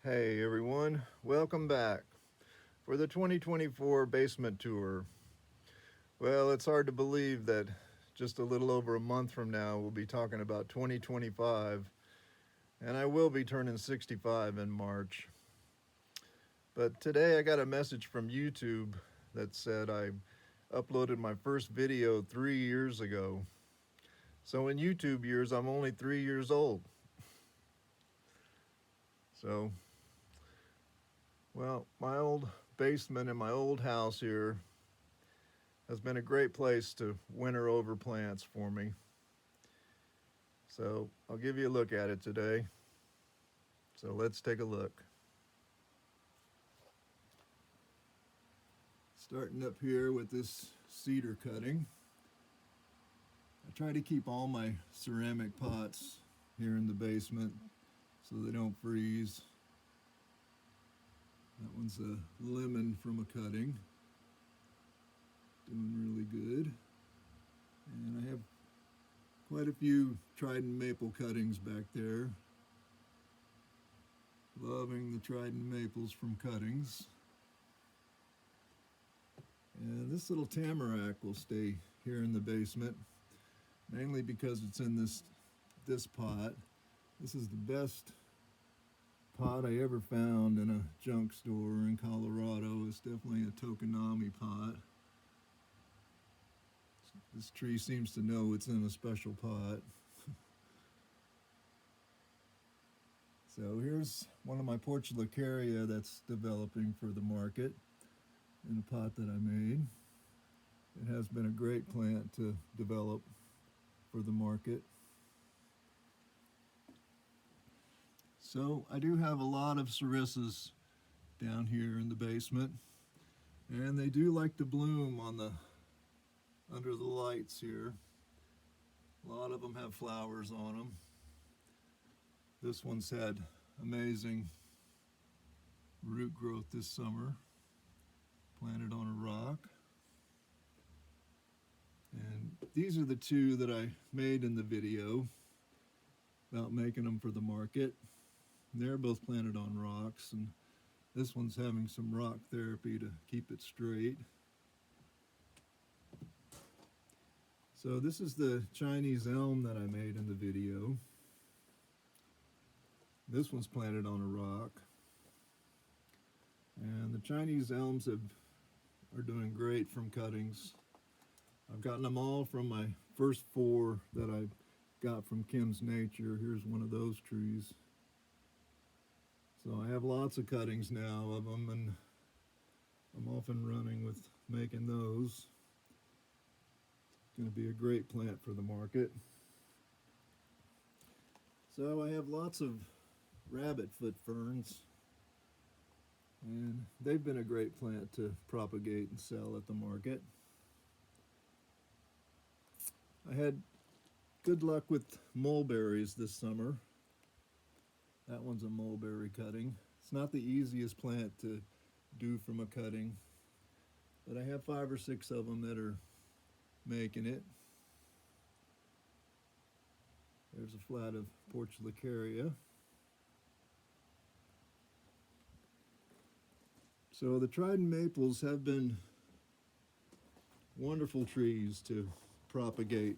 Hey everyone, welcome back for the 2024 basement tour. Well, it's hard to believe that just a little over a month from now we'll be talking about 2025, and I will be turning 65 in March. But today I got a message from YouTube that said I uploaded my first video 3 years ago. So in YouTube years, I'm only 3 years old. So, well, my old basement in my old house here has been a great place to winter over plants for me. So I'll give you a look at it today. So let's take a look. Starting up here with this cedar cutting. I try to keep all my ceramic pots here in the basement so they don't freeze. That one's a lemon from a cutting. Doing really good. And I have quite a few Trident maple cuttings back there. Loving the Trident maples from cuttings. And this little tamarack will stay here in the basement, mainly because it's in this pot. This is the best pot I ever found in a junk store in Colorado. It's definitely a Tokonami pot. This tree seems to know it's in a special pot. So here's one of my Portulacaria that's developing for the market in a pot that I made. It has been a great plant to develop for the market. So I do have a lot of cerissas down here in the basement, and they do like to bloom under the lights here. A lot of them have flowers on them. This one's had amazing root growth this summer, planted on a rock. And these are the two that I made in the video about making them for the market. They're both planted on rocks, and this one's having some rock therapy to keep it straight. So this is the Chinese elm that I made in the video. This one's planted on a rock. And the Chinese elms are doing great from cuttings. I've gotten them all from my first 4 that I got from Kim's Nature. Here's one of those trees. So I have lots of cuttings now of them, and I'm off and running with making those. It's going to be a great plant for the market. So I have lots of rabbit foot ferns, and they've been a great plant to propagate and sell at the market. I had good luck with mulberries this summer. That one's a mulberry cutting. It's not the easiest plant to do from a cutting, but I have 5 or 6 of them that are making it. There's a flat of Portulacaria. So the Trident maples have been wonderful trees to propagate.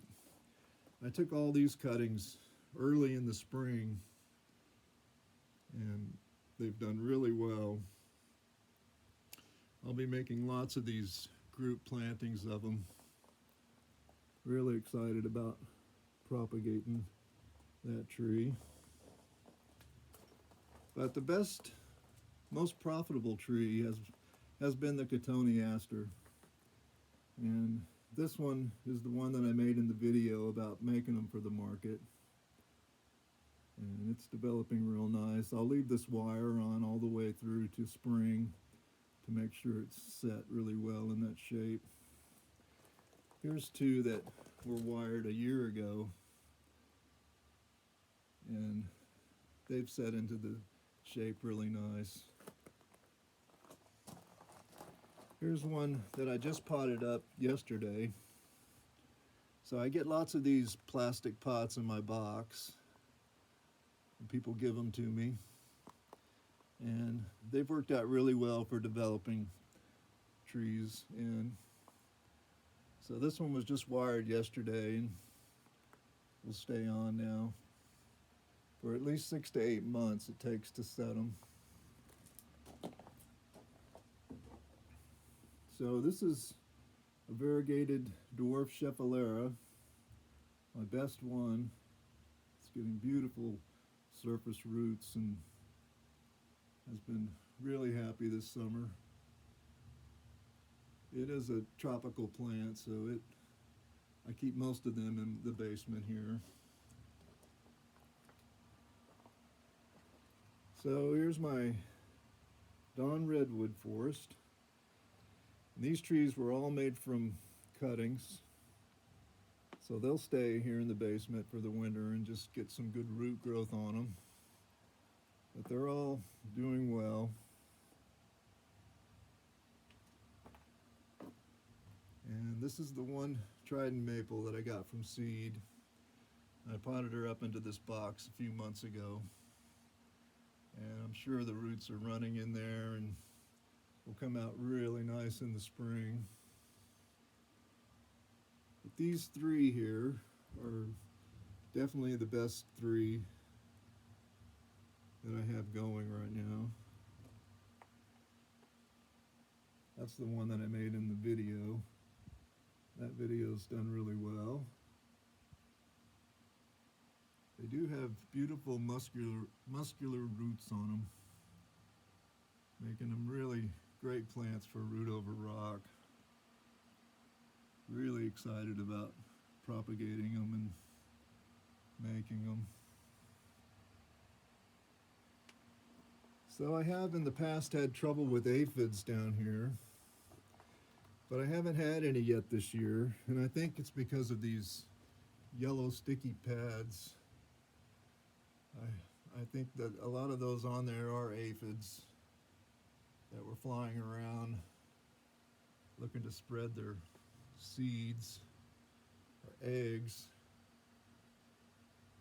I took all these cuttings early in the spring, and they've done really well. I'll be making lots of these group plantings of them. Really excited about propagating that tree. But the best, most profitable tree has been the Cotoneaster. And this one is the one that I made in the video about making them for the market. And it's developing real nice. I'll leave this wire on all the way through to spring to make sure it's set really well in that shape. Here's 2 that were wired a year ago, and they've set into the shape really nice. Here's one that I just potted up yesterday. So I get lots of these plastic pots in my box, and people give them to me. And they've worked out really well for developing trees. And so this one was just wired yesterday and will stay on now for at least 6 to 8 months it takes to set them. So this is a variegated dwarf Schefflera, my best one. It's getting beautiful surface roots and has been really happy this summer. It is a tropical plant, so I keep most of them in the basement here. So here's my Dawn redwood forest. And these trees were all made from cuttings, so they'll stay here in the basement for the winter and just get some good root growth on them. But they're all doing well. And this is the one Trident maple that I got from seed. I potted her up into this box a few months ago. And I'm sure the roots are running in there and will come out really nice in the spring. But these three here are definitely the best three that I have going right now. That's the one that I made in the video. That video's done really well. They do have beautiful muscular roots on them, making them really great plants for root over rock. Really excited about propagating them and making them. So I have in the past had trouble with aphids down here, but I haven't had any yet this year, and I think it's because of these yellow sticky pads. I think that a lot of those on there are aphids that were flying around looking to spread their seeds or eggs.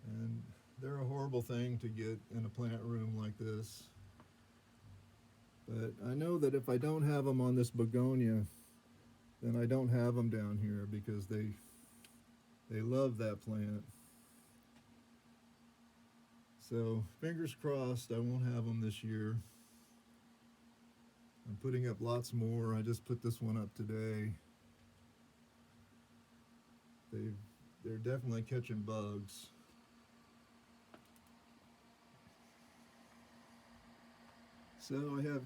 And they're a horrible thing to get in a plant room like this. But I know that if I don't have them on this begonia, then I don't have them down here because they love that plant. So fingers crossed I won't have them this year. I'm putting up lots more. I just put this one up today. They're definitely catching bugs. So I have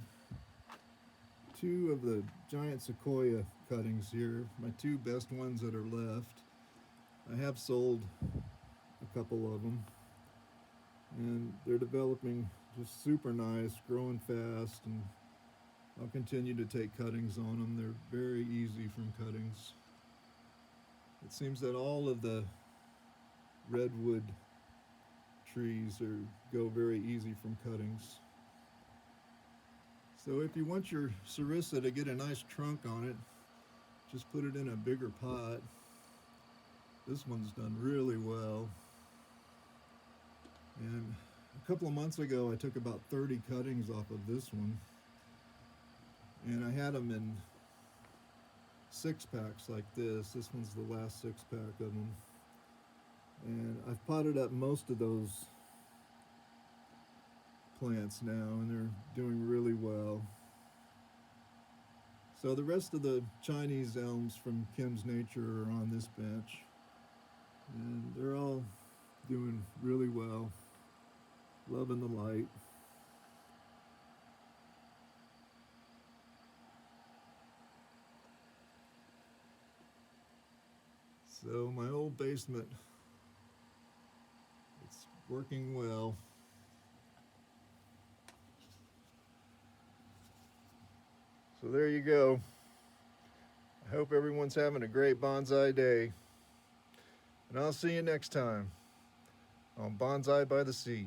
two of the giant sequoia cuttings here, my two best ones that are left. I have sold a couple of them, and they're developing just super nice, growing fast, and I'll continue to take cuttings on them. They're very easy from cuttings. It seems that all of the redwood trees go very easy from cuttings. So if you want your sarissa to get a nice trunk on it, just put it in a bigger pot. This one's done really well. And a couple of months ago, I took about 30 cuttings off of this one. And I had them in 6-packs like this. This one's the last 6-pack of them. And I've potted up most of those plants now, and they're doing really well. So the rest of the Chinese elms from Kim's Nature are on this bench, and they're all doing really well, loving the light. So my old basement, it's working well. So there you go. I hope everyone's having a great bonsai day. And I'll see you next time on Bonsai by the Sea.